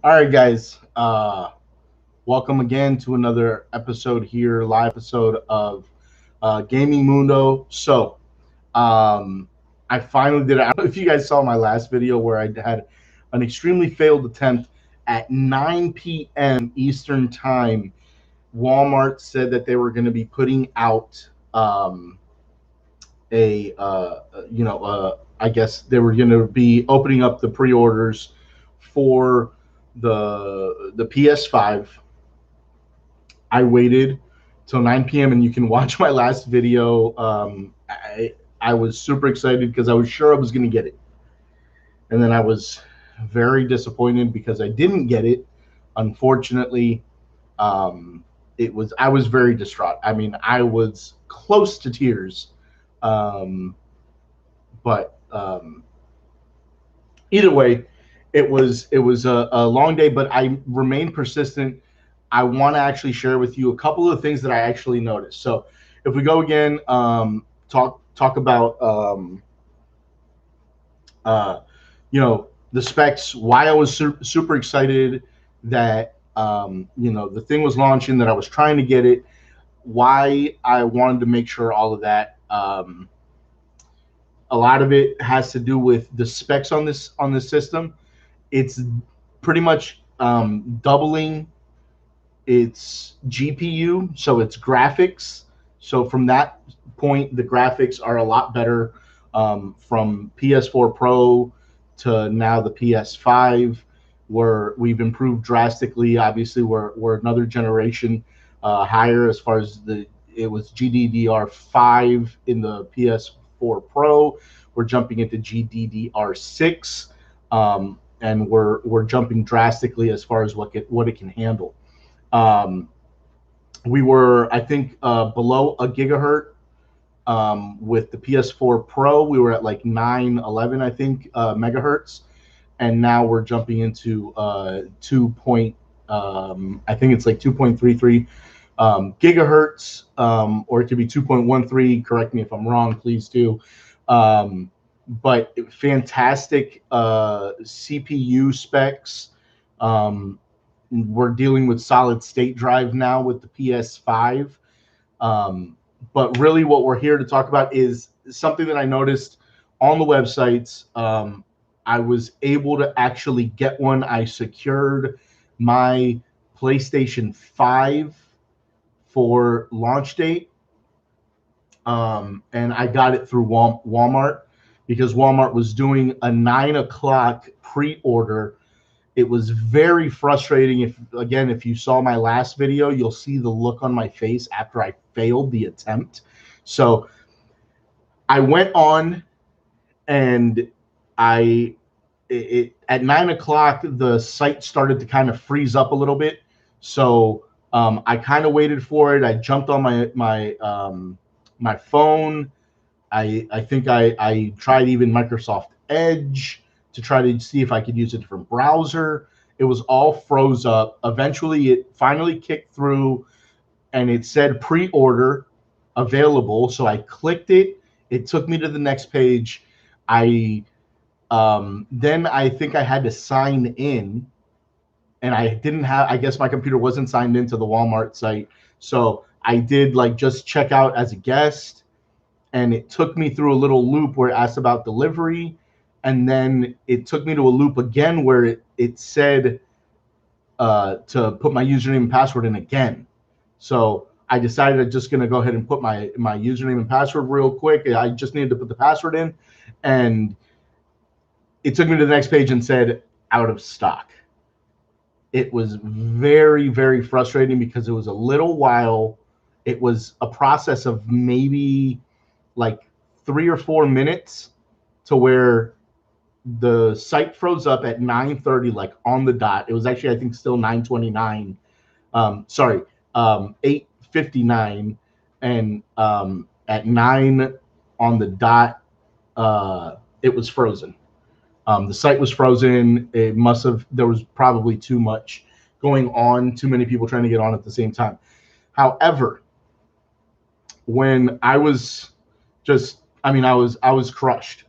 All right, guys. Welcome again to another episode here, live episode of Gaming Mundo. I finally did it. I don't know if you guys saw my last video where I had an extremely failed attempt at 9 p.m. Eastern Time. Walmart said that they were going to be putting out a, I guess they were going to be opening up the pre-orders for the PS5. I waited till 9 p.m. and you can watch my last video. I was super excited because I was sure I was going to get it, and then I was very disappointed because I didn't get it. Unfortunately, um, I was very distraught. I mean, I was close to tears, um, but either way, it was a long day, but I remained persistent. I want to actually share with you a couple of things that I actually noticed. So if we go again, talk about uh, the specs. Why I was super excited that the thing was launching, that I was trying to get it. Why I wanted to make sure all of that. A lot of it has to do with the specs on this system. It's pretty much doubling its GPU, so its graphics. So from that point, the graphics are a lot better from PS4 Pro to now the PS5, where we've improved drastically. Obviously, we're another generation higher as far as it was GDDR5 in the PS4 Pro. We're jumping into GDDR6, and we're jumping drastically as far as what it can handle. Um, we were, I think, below a gigahertz with the PS4 Pro. We were at like 911, I think, megahertz, and now we're jumping into 2 point. I think it's like 2.33 gigahertz, or it could be 2.13. Correct me if I'm wrong, please do. Um, but fantastic CPU specs. Um, we're dealing with solid state drive now with the PS5. Um, but really, what we're here to talk about is something that I noticed on the websites. I was able to actually get one. I secured my PlayStation 5 for launch date, and I got it through Walmart because Walmart was doing a 9 o'clock pre order. It was very frustrating. If you saw my last video, you'll see the look on my face after I failed the attempt. So I went on, and I at 9 o'clock the site started to kind of freeze up a little bit. So I kind of waited for it. I jumped on my phone. I think I tried even Microsoft Edge to try to see if I could use a different browser. It was all froze up. Eventually, it finally kicked through, and it said pre-order available. So I clicked it. It took me to the next page. I then I think I had to sign in, and I didn't have. I guess my computer wasn't signed into the Walmart site, so I did like just check out as a guest, and it took me through a little loop where it asked about delivery, and then it took me to a loop again where it said to put my username and password in again. So I decided I'm just going to go ahead and put my username and password real quick. I just needed to put the password in, and it took me to the next page and said out of stock. It was very, very frustrating because it was a little while. It was a process of maybe like 3 or 4 minutes to where the site froze up at 9:30, like on the dot. It was actually, I think, still 9:29. Sorry, 8:59, and at 9 on the dot, it was frozen. The site was frozen. It must have. There was probably too much going on. Too many people trying to get on at the same time. However, when I was I was crushed.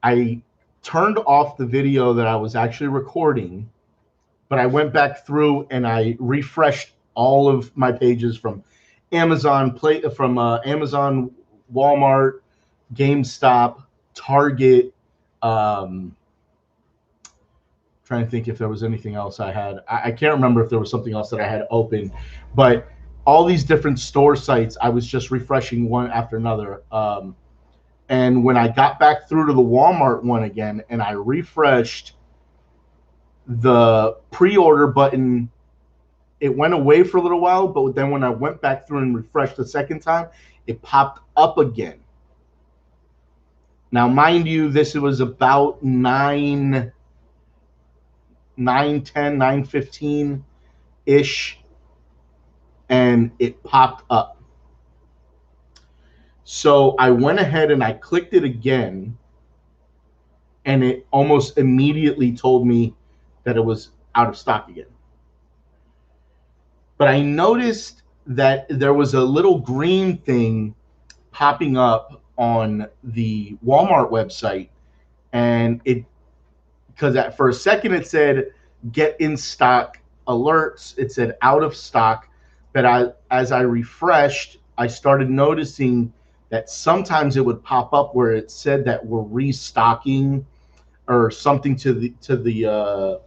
I turned off the video that I was actually recording, but I went back through and I refreshed all of my pages from Amazon, Amazon, Walmart, GameStop, Target. Trying to think if there was anything else I had. I can't remember if there was something else that I had open, but all these different store sites, I was just refreshing one after another. And when I got back through to the Walmart one again and I refreshed, the pre-order button, it went away for a little while, but then when I went back through and refreshed the second time, it popped up again. Now, mind you, this was about 9:10, 9:15-ish, and it popped up. So I went ahead and I clicked it again, and it almost immediately told me that it was out of stock again. But I noticed that there was a little green thing popping up on the Walmart website, and because for a second it said get in stock alerts, it said out of stock, but as I refreshed, I started noticing that sometimes it would pop up where it said that we're restocking or something to the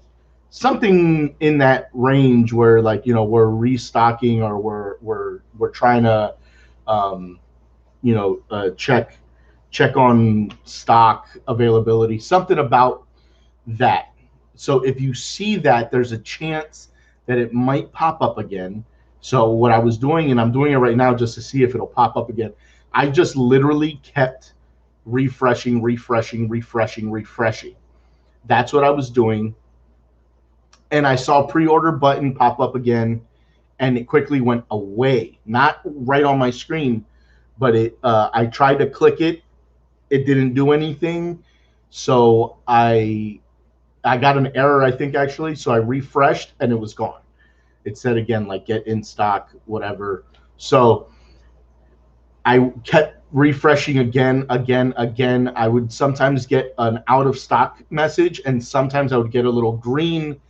something in that range where, like, you know, we're restocking or we're trying to check on stock availability, something about that. So if you see that, there's a chance that it might pop up again. So what I was doing, and I'm doing it right now just to see if it'll pop up again, I just literally kept refreshing. That's what I was doing. And I saw pre-order button pop up again, and it quickly went away. Not right on my screen, but I tried to click it. It didn't do anything. So I got an error, I think, actually. So I refreshed and it was gone. It said again, like, get in stock, whatever. So I kept refreshing again. I would sometimes get an out of stock message, and sometimes I would get a little green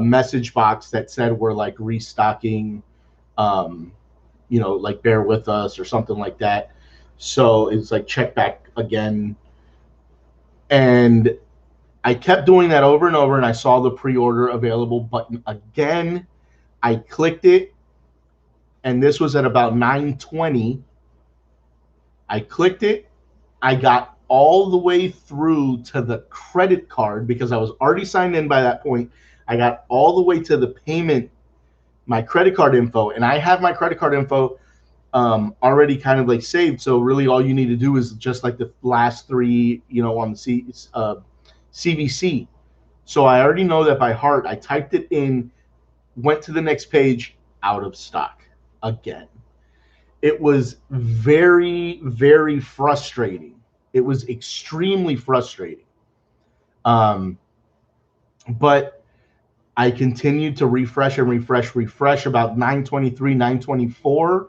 message box that said we're like restocking, like bear with us or something like that. So it's like check back again. And I kept doing that over and over, and I saw the pre-order available button again. I clicked it, and this was at about 9:20. I clicked it. I got all the way through to the credit card because I was already signed in by that point. I got all the way to the payment, my credit card info, and I have my credit card info already kind of like saved. So really all you need to do is just like the last three, on the CVC. So I already know that by heart. I typed it in, went to the next page, out of stock again. It was very, very frustrating. It was extremely frustrating. But I continued to refresh and refresh. About 9:23, 9:24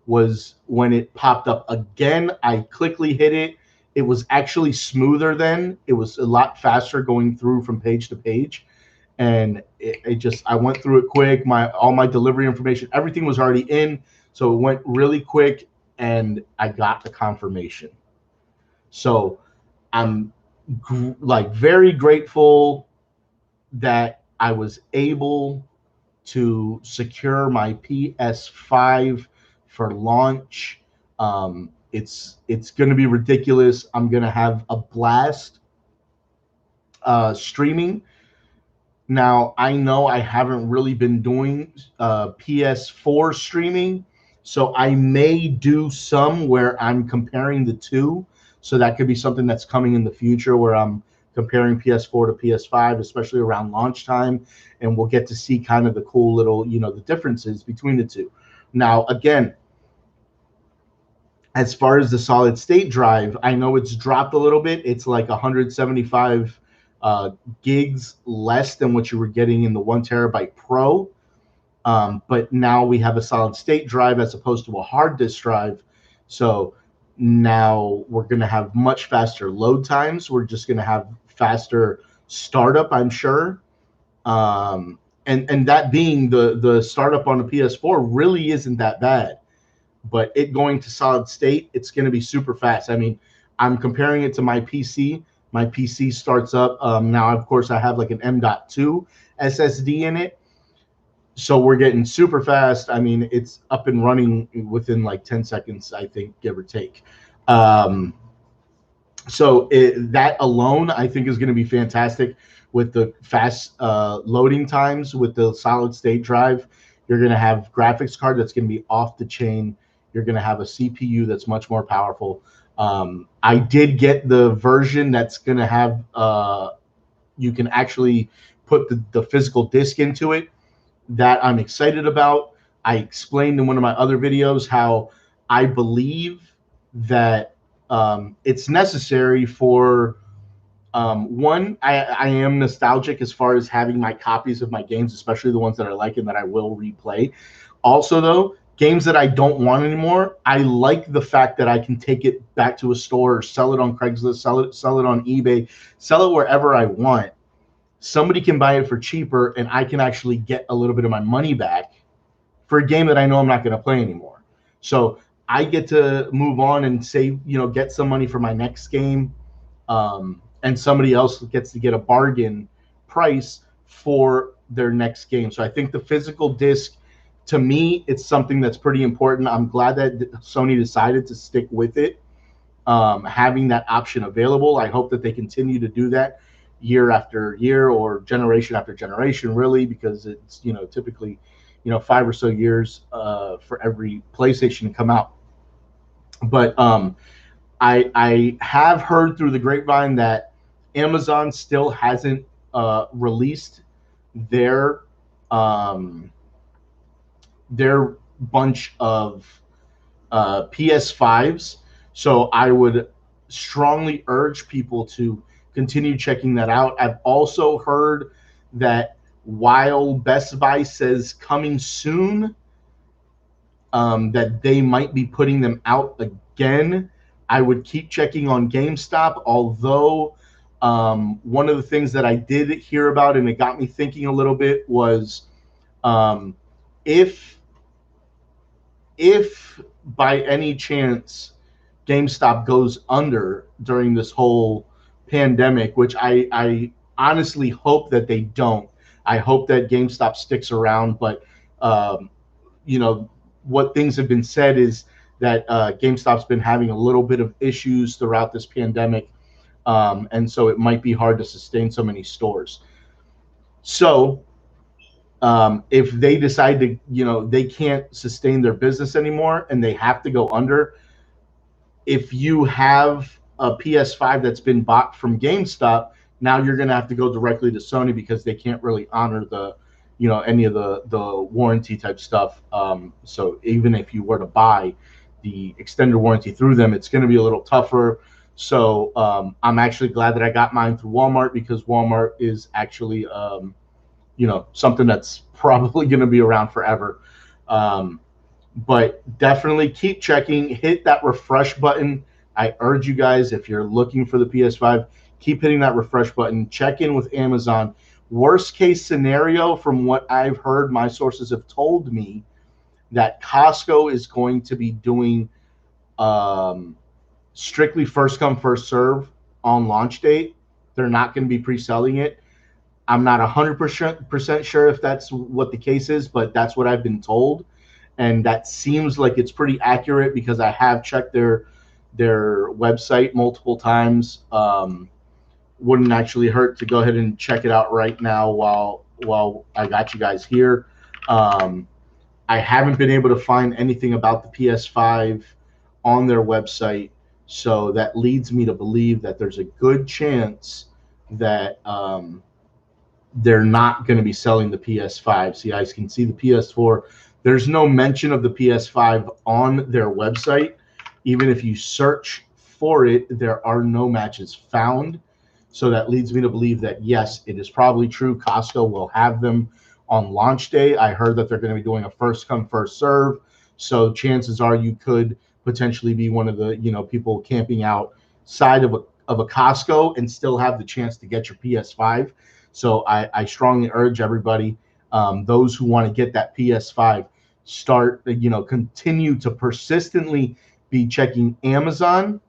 was when it popped up again. I quickly hit it. It was actually smoother then. It was a lot faster going through from page to page. And I went through it quick. All my delivery information, everything was already in. So it went really quick, and I got the confirmation. So I'm very grateful that I was able to secure my PS5 for launch. It's going to be ridiculous. I'm going to have a blast streaming. Now, I know I haven't really been doing PS4 streaming, so I may do some where I'm comparing the two. So that could be something that's coming in the future where I'm comparing PS4 to PS5, especially around launch time, and we'll get to see kind of the cool little, the differences between the two. Now, again, as far as the solid state drive, I know it's dropped a little bit. It's like 175 gigs less than what you were getting in the 1 terabyte Pro. But now we have a solid state drive as opposed to a hard disk drive. So now we're going to have much faster load times. We're just going to have faster startup, I'm sure. And that being the startup on the PS4 really isn't that bad, but it going to solid state, it's going to be super fast. I mean, I'm comparing it to my PC. My PC starts up now. Of course, I have like an M.2 SSD in it, so we're getting super fast. I mean, it's up and running within like 10 seconds, I think, give or take. So that alone, I think, is going to be fantastic with the fast loading times with the solid state drive. You're going to have graphics card that's going to be off the chain. You're going to have a CPU that's much more powerful. I did get the version that's going to have you can actually put the physical disc into it. That I'm excited about. I explained in one of my other videos how I believe that it's necessary for one, I am nostalgic as far as having my copies of my games, especially the ones that I like and that I will replay. Also, though, games that I don't want anymore, I like the fact that I can take it back to a store or sell it on Craigslist, sell it on eBay, sell it wherever I want. Somebody can buy it for cheaper, and I can actually get a little bit of my money back for a game that I know I'm not going to play anymore. So I get to move on and save, get some money for my next game, and somebody else gets to get a bargain price for their next game. So I think the physical disc, to me, it's something that's pretty important. I'm glad that Sony decided to stick with it, having that option available. I hope that they continue to do that year after year or generation after generation, really, because it's typically 5 or so years for every PlayStation to come out. But I have heard through the grapevine that Amazon still hasn't released their bunch of PS5s. So I would strongly urge people to continue checking that out. I've also heard that while Best Buy says coming soon, that they might be putting them out again. I would keep checking on GameStop, although one of the things that I did hear about, and it got me thinking a little bit, was if by any chance GameStop goes under during this whole pandemic, which I honestly hope that they don't. I hope that GameStop sticks around, but what things have been said is that GameStop's been having a little bit of issues throughout this pandemic, and so it might be hard to sustain so many stores. So if they decide to, they can't sustain their business anymore and they have to go under, if you have a PS5 that's been bought from GameStop, now you're going to have to go directly to Sony because they can't really honor the any of the warranty type stuff. So even if you were to buy the extended warranty through them, it's going to be a little tougher. So I'm actually glad that I got mine through Walmart, because Walmart is actually something that's probably going to be around forever. But definitely keep checking, hit that refresh button. I urge you guys, if you're looking for the PS5, keep hitting that refresh button. Check in with Amazon. Worst case scenario, from what I've heard, my sources have told me that Costco is going to be doing strictly first come, first serve on launch date. They're not going to be pre-selling it. I'm not 100% sure if that's what the case is, but that's what I've been told. And that seems like it's pretty accurate, because I have checked their website multiple times. Wouldn't actually hurt to go ahead and check it out right now while I got you guys here. I haven't been able to find anything about the PS5 on their website, so that leads me to believe that there's a good chance that they're not going to be selling the PS5. So you guys can see the PS4. There's no mention of the PS5 on their website. Even if you search for it, there are no matches found. So that leads me to believe that, yes, it is probably true. Costco will have them on launch day. I heard that they're going to be doing a first come, first serve. So chances are you could potentially be one of the people camping outside of a Costco and still have the chance to get your PS5. So I strongly urge everybody, those who want to get that PS5, start, continue to persistently be checking Amazon,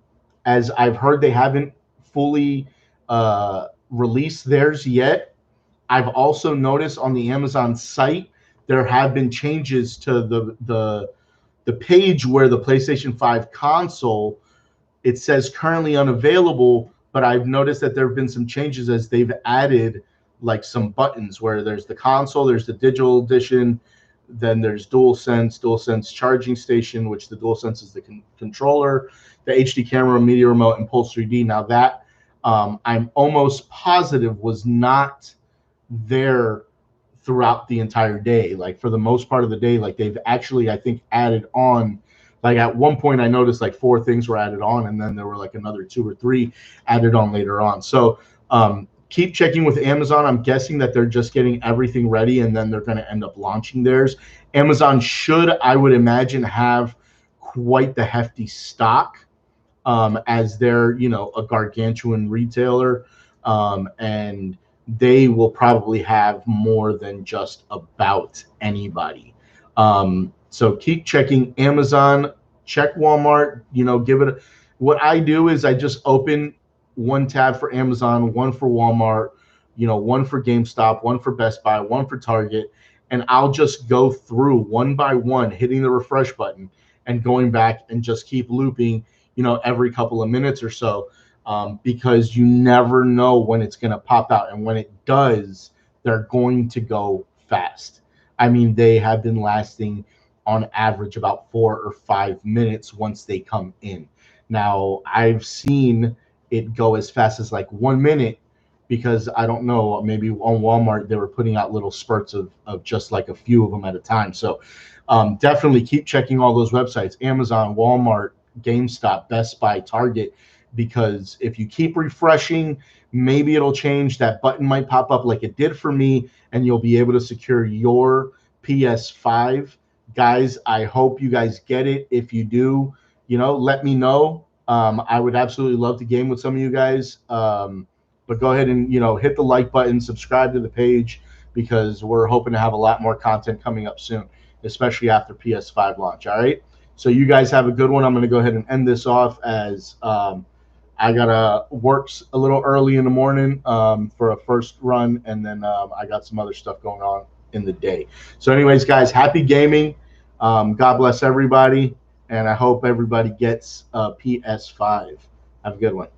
as I've heard they haven't fully released theirs yet. I've also noticed on the Amazon site there have been changes to the page where the PlayStation 5 console, it says currently unavailable, but I've noticed that there have been some changes as they've added like some buttons where there's the console, there's the digital edition, then there's DualSense charging station, which the DualSense is the controller, the HD camera, media remote, and Pulse 3D. Now that I'm almost positive was not there throughout the entire day. Like for the most part of the day, like they've actually, I think, added on. Like at one point I noticed like 4 things were added on, and then there were like another 2 or 3 added on later on. So keep checking with Amazon. I'm guessing that they're just getting everything ready, and then they're going to end up launching theirs. Amazon should, I would imagine, have quite the hefty stock, as they're, a gargantuan retailer, and they will probably have more than just about anybody. So keep checking Amazon, check Walmart, give it what I do is I just open one tab for Amazon, one for Walmart, one for GameStop, one for Best Buy, one for Target, and I'll just go through one by one, hitting the refresh button and going back and just keep looping, every couple of minutes or so, because you never know when it's going to pop out. And when it does, they're going to go fast. I mean, they have been lasting on average about 4 or 5 minutes once they come in. Now, I've seen it go as fast as like 1 minute, because I don't know, maybe on Walmart they were putting out little spurts of just like a few of them at a time. So definitely keep checking all those websites: Amazon, Walmart, GameStop, Best Buy, Target, because if you keep refreshing, maybe it'll change. That button might pop up like it did for me, and you'll be able to secure your PS5. Guys, I hope you guys get it. If you do, let me know. I would absolutely love to game with some of you guys. But go ahead and, hit the like button, subscribe to the page, because we're hoping to have a lot more content coming up soon, especially after PS5 launch. All right. So you guys have a good one. I'm going to go ahead and end this off, as I got to work a little early in the morning for a first run, and then I got some other stuff going on in the day. So anyways, guys, happy gaming. God bless everybody, and I hope everybody gets a PS5. Have a good one.